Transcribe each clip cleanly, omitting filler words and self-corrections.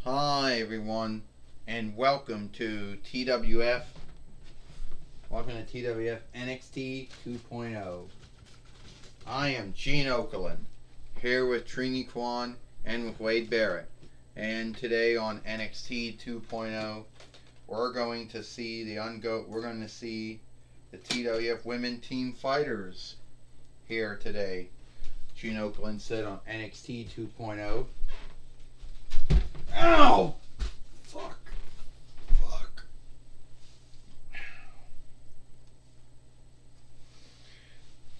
Hi everyone, and welcome to TWF. Welcome to TWF Nxt 2.O. I am Gene Okerlund, here with Trini Kwan and with Wade Barrett. And today on NXT 2.0, we're going to see the TWF Women Team Fighters here today. Gene Okerlund said on NXT 2.0. Ow! Fuck. Fuck.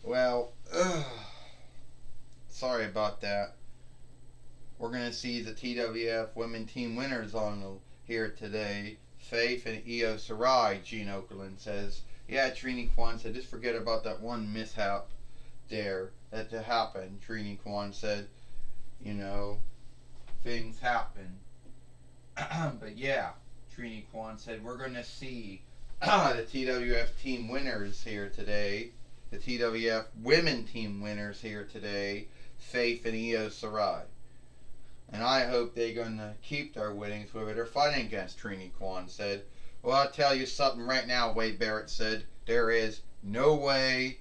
Well, sorry about that. We're going to see the TWF Women Team winners on here today. Faith and Io Sarai, Gene Okerlund says. Yeah, Trini Kwan said, just forget about that one mishap there that happened. Trini Kwan said, you know, things happen. But yeah, Trini Kwan said, we're going to see the TWF team winners here today. The TWF women team winners here today. Faith and Io Sarai. And I hope they're going to keep their winnings whoever they're fighting against, Trini Kwan said. Well, I'll tell you something right now, Wade Barrett said. There is no way,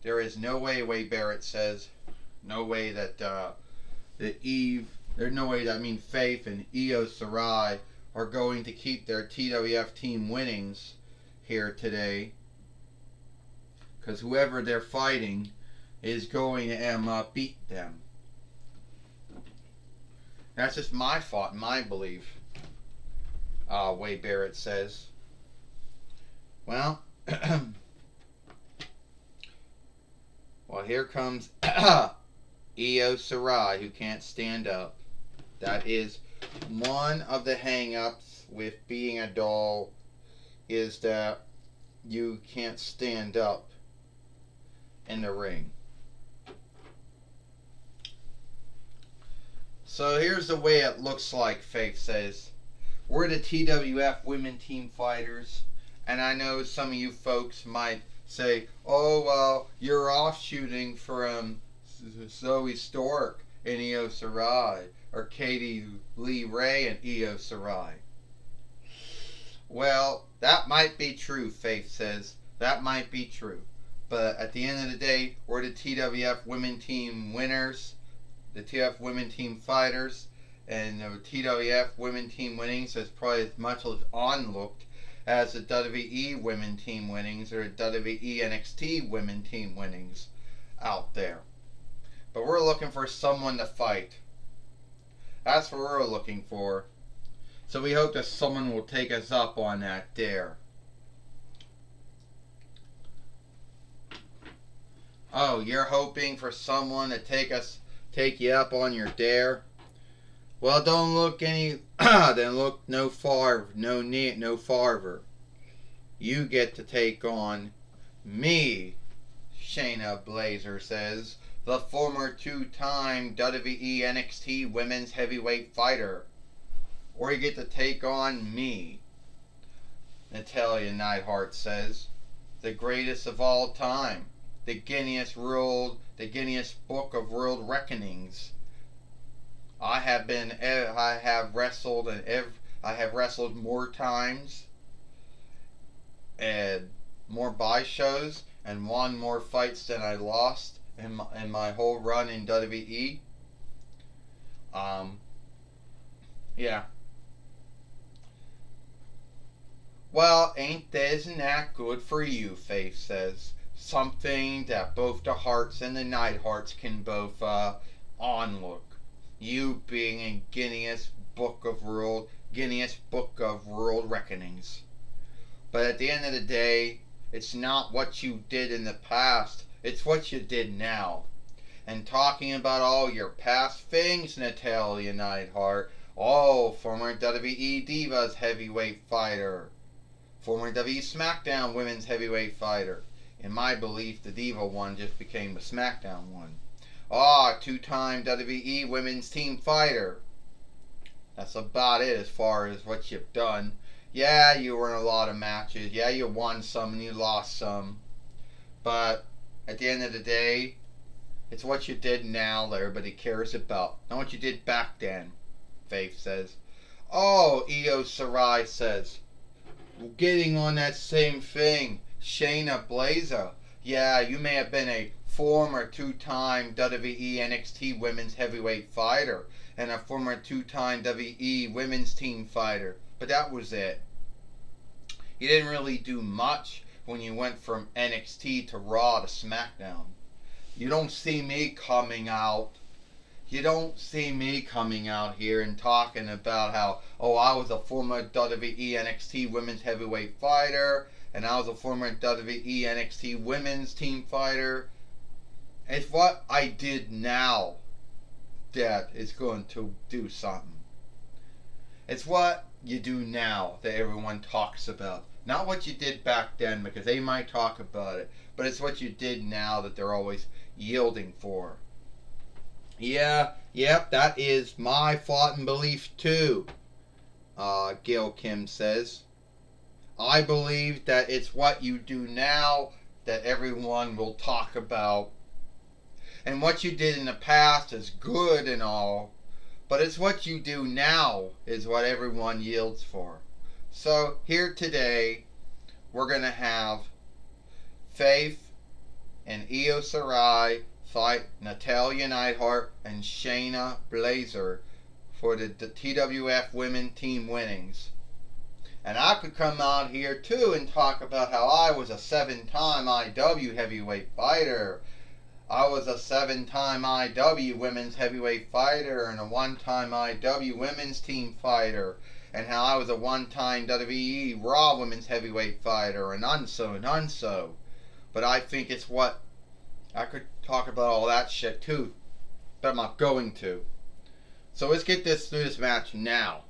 Wade Barrett says. No way that there's no way that Faith and Io Sarai are going to keep their TWF team winnings here today. Because whoever they're fighting is going to beat them. That's just my thought, my belief. Wade Barrett says. Well, well, here comes Io Sarai, who can't stand up. That is one of the hang-ups with being a doll, is that you can't stand up in the ring. So here's the way it looks like, Faith says. We're the TWF women team fighters, and I know some of you folks might say, oh, well, you're offshooting from Zoe Stork and Io Sarai, or Katie Lee Ray and Io Sarai. Well, that might be true, Faith says. That might be true. But at the end of the day, we're the TWF women team winners, the TWF women team fighters, and the TWF women team winnings is probably as much as onlooked as the WWE women team winnings or WWE NXT women team winnings out there. But we're looking for someone to fight. That's what we're looking for. So we hope that someone will take us up on that dare. Oh, you're hoping for someone to take you up on your dare? Well, don't look then look no farther. You get to take on me, Shayna Blazer says, the former two-time WWE NXT Women's Heavyweight Fighter. Or you get to take on me, Natalya Neidhart says, the greatest of all time, the Guinness Book of World Reckonings. I have wrestled more times and more buy shows and won more fights than I lost in my whole run in WWE. Yeah. Well, isn't that good for you, Faith says. Something that both the Hearts and the Neidharts can both onlook. You being in Guinness Book of World Reckonings. But at the end of the day, it's not what you did in the past, it's what you did now. And talking about all your past things, Natalya Neidhart, former WWE Divas heavyweight fighter, former WWE SmackDown Women's heavyweight fighter. In my belief, the Diva one just became the SmackDown one. Two-time WWE Women's Team Fighter. That's about it as far as what you've done. Yeah, you were in a lot of matches. Yeah, you won some and you lost some. But at the end of the day, it's what you did now that everybody cares about. Not what you did back then, Faith says. Oh, Io Sarai says, getting on that same thing, Shayna Baszler. Yeah, you may have been a former two-time WWE NXT Women's Heavyweight Fighter and a former two-time WWE Women's Team Fighter, but that was it. You didn't really do much when you went from NXT to Raw to SmackDown. You don't see me coming out. You don't see me coming out here and talking about how, oh, I was a former WWE NXT Women's Heavyweight Fighter and I was a former WWE NXT Women's Team Fighter. It's what I did now that is going to do something. It's what you do now that everyone talks about. Not what you did back then, because they might talk about it, but it's what you did now that they're always yielding for. Yeah, yep, that is my thought and belief too, Gail Kim says. I believe that it's what you do now that everyone will talk about. And what you did in the past is good and all, but it's what you do now is what everyone yields for. So here today, we're going to have Faith and Io Sarai fight Natalya Neidhart and Shayna Baszler for the TWF Women Team winnings. And I could come out here too and talk about how I was a 7-time IW heavyweight fighter. I was a 7-time IW women's heavyweight fighter and a 1-time IW women's team fighter. And how I was a 1-time WWE Raw women's heavyweight fighter and unso. But I think it's what I could talk about all that shit too, but I'm not going to. So let's get through this match now.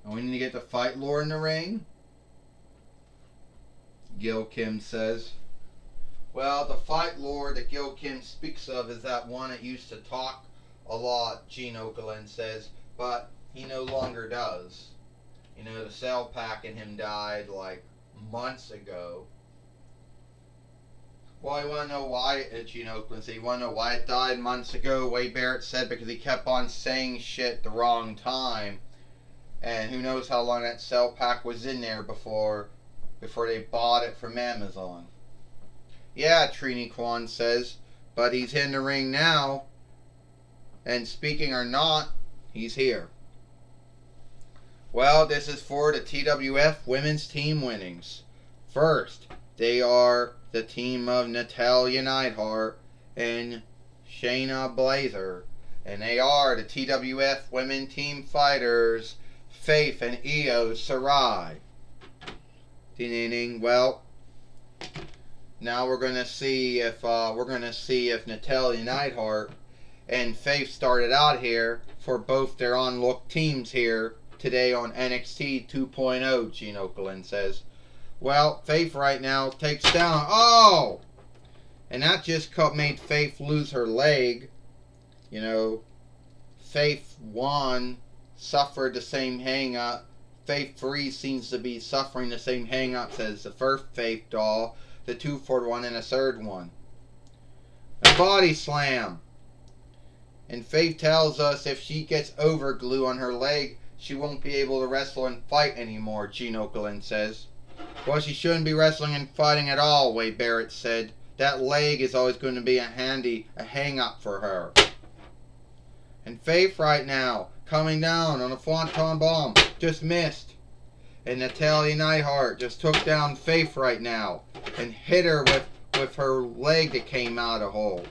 And we need to get the fight lore in the ring. Gil Kim says. Well, the fight lore that Gil Kim speaks of is that one that used to talk a lot, Gene Okerlund says, but he no longer does. You know, the cell pack in him died like months ago. Well, you want to know why, Gene Okerlund said, you want to know why it died months ago? Wade Barrett said because he kept on saying shit the wrong time. And who knows how long that cell pack was in there before they bought it from Amazon. Yeah, Trini Kwan says, but he's in the ring now. And speaking or not, he's here. Well, this is for the TWF Women's Team winnings. First, they are the team of Natalya Neidhart and Shayna Baszler. And they are the TWF Women Team Fighters, Faith and Io Sarai. Well, now we're gonna see if Natalya Neidhart and Faith started out here for both their on-look teams here today on Nxt 2.0, Gene Okerlund says. Well, Faith right now takes down. Oh! And that just made Faith lose her leg. You know, Faith 1 suffered the same hang-up. Faith 3 seems to be suffering the same hang-ups as the first Faith doll, the 2-4 one, and the third one. A body slam. And Faith tells us if she gets over glue on her leg, she won't be able to wrestle and fight anymore, Gene Okerlund says. Well, she shouldn't be wrestling and fighting at all, Wade Barrett said. That leg is always going to be a hang-up for her. And Faith right now, coming down on a Swanton bomb, just missed. And Natalya Neidhart just took down Faith right now and hit her with her leg that came out a hole.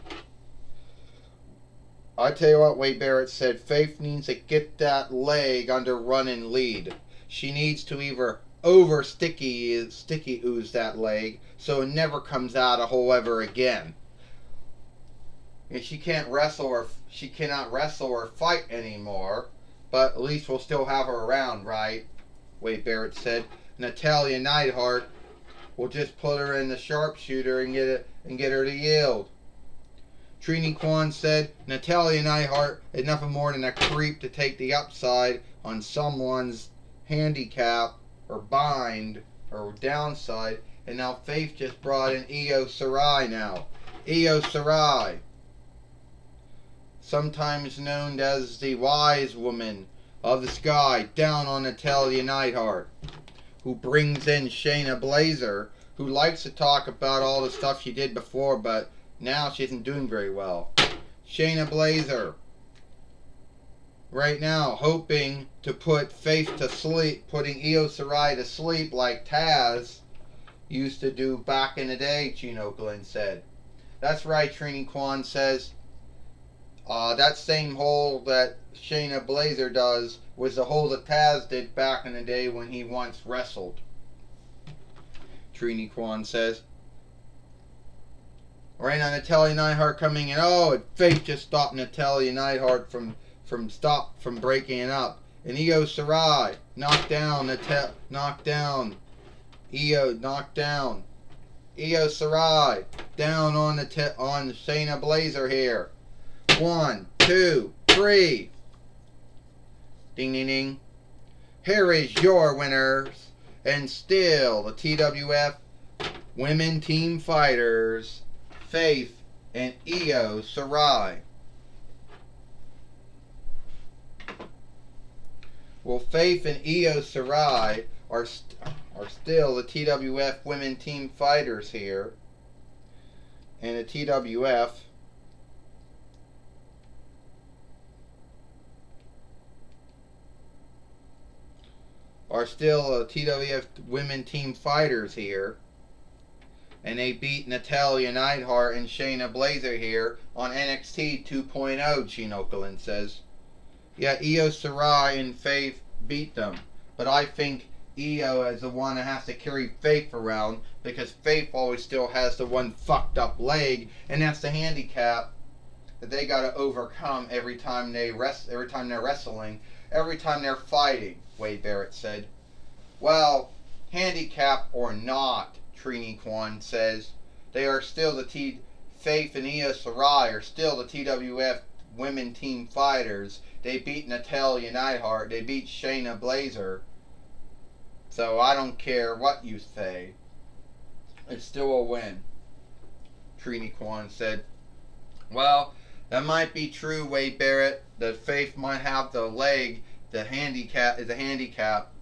I tell you what, Wade Barrett said, Faith needs to get that leg under run and lead. She needs to either over sticky ooze that leg so it never comes out a hole ever again. And she cannot wrestle or fight anymore, but at least we'll still have her around, right? Wade Barrett said. Natalya Neidhart will just put her in the sharpshooter and get her to yield. Trini Kwan said Natalya Neidhart is nothing more than a creep to take the upside on someone's handicap or bind or downside. And now Faith just brought in Io Sarai now. Io Sarai. sometimes known as the wise woman of the sky, down on Natalya Neidhart, who brings in Shayna Baszler, who likes to talk about all the stuff she did before, but now she isn't doing very well. Shayna Baszler, right now, hoping to put Faith to sleep, putting Io Shirai to sleep like Taz used to do back in the day, Gino Glenn said. That's right, Trini Kwan says. That same hole that Shayna Baszler does was the hole that Taz did back in the day when he once wrestled. Trini Kwan says. Right now, Natalya Neidhart coming in. Oh, Faith just stopped Natalya Neidhart from breaking it up. And Io Shirai knocked down Io knocked down. Io Shirai down on Shayna Baszler here. 1, 2, 3. Ding ding ding. Here is your winners, and still the TWF Women Team Fighters, Faith and Io Shirai. Well, Faith and Io Shirai are still the TWF Women Team Fighters here. And the TWF are still TWF Women Team Fighters here. And they beat Natalya Neidhart and Shayna Baszler here on Nxt 2.0, Gene Okerlund says. Yeah, Io Shirai and Faith beat them. But I think Io is the one that has to carry Faith around, because Faith always still has the one fucked up leg, and that's the handicap that they got to overcome every time they're wrestling, every time they're fighting, Wade Barrett said. Well, handicap or not, Trini Kwan says, they are still Faith and Io Shirai are still the TWF Women Team Fighters. They beat Natalya Neidhart. They beat Shayna Baszler. So I don't care what you say. It's still a win, Trini Kwan said. Well, that might be true, Wade Barrett. That Faith might have the leg. The handicap is a handicap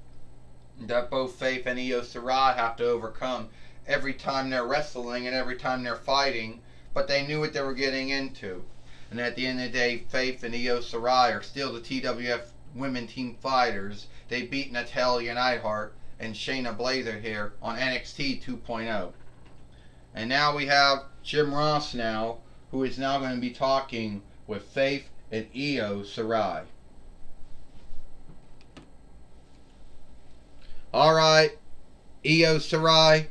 that both Faith and Io Shirai have to overcome every time they're wrestling and every time they're fighting. But they knew what they were getting into. And at the end of the day, Faith and Io Shirai are still the TWF Women Team Fighters. They beat Natalya Neidhart and Shayna Baszler here on Nxt 2.0. And now we have Jim Ross now, who is now going to be talking with Faith and Io Shirai. Alright, Io Shirai,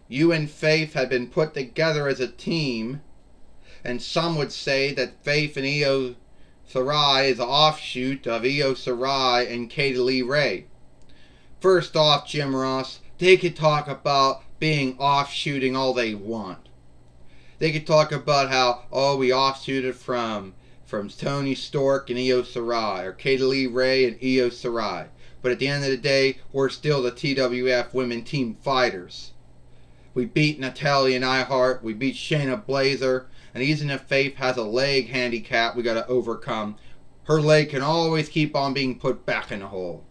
you and Faith have been put together as a team, and some would say that Faith and Io Shirai is an offshoot of Io Shirai and Katie Lee Ray. First off, Jim Ross, they could talk about being offshooting all they want. They could talk about how, oh, we offshooted from Tony Stork and Io Shirai, or Katie Lee Ray and Io Shirai. But at the end of the day, we're still the TWF Women Team Fighters. We beat Natalya Neidhart, we beat Shayna Baszler, and even if Faith has a leg handicap we got to overcome, her leg can always keep on being put back in the hole.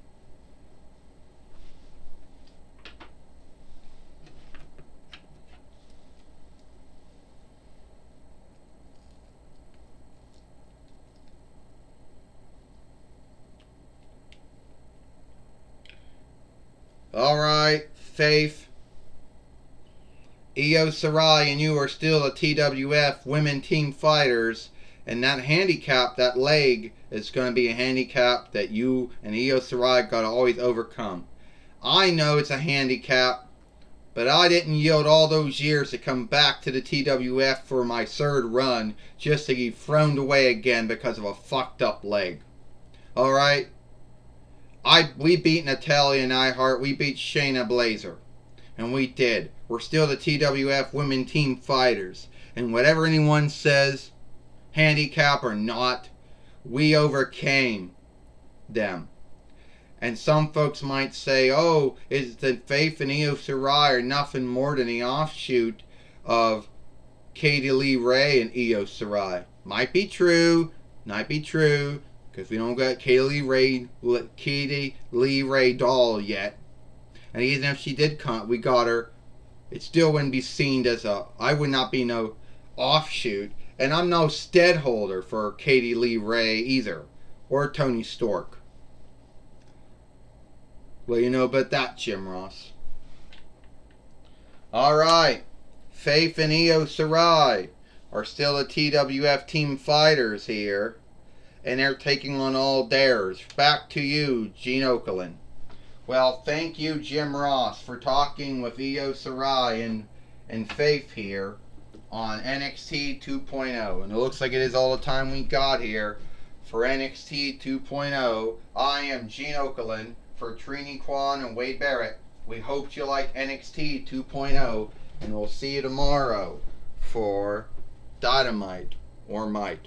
Alright, Faith, Io Shirai and you are still the TWF Women Team Fighters, and that handicap, that leg, is going to be a handicap that you and Io Shirai got to always overcome. I know it's a handicap, but I didn't yield all those years to come back to the TWF for my third run just to get thrown away again because of a fucked up leg. Alright? We beat Natalya Neidhart, we beat Shayna Baszler. And we did. We're still the TWF Women Team Fighters. And whatever anyone says, handicap or not, we overcame them. And some folks might say, oh, is that Faith and Io Shirai are nothing more than the offshoot of Katie Lee Ray and Io Shirai. Might be true, Might be true, because we don't got Katie Lee Ray doll yet. And even if she did come, we got her, it still wouldn't be seen as a. I would not be no offshoot, and I'm no steadholder for Katie Lee Ray either, or Tony Stork. Well, you know about that, Jim Ross. All right, Faith and Io Sarai are still the TWF team fighters here, and they're taking on all dares. Back to you, Gene Okerlund. Well, thank you, Jim Ross, for talking with Io Sarai and Faith here on NXT 2.0. And it looks like it is all the time we got here for NXT 2.0. I am Gene Okerlund for Trini Kwan and Wade Barrett. We hope you like NXT 2.0, and we'll see you tomorrow for Dynamite or Might.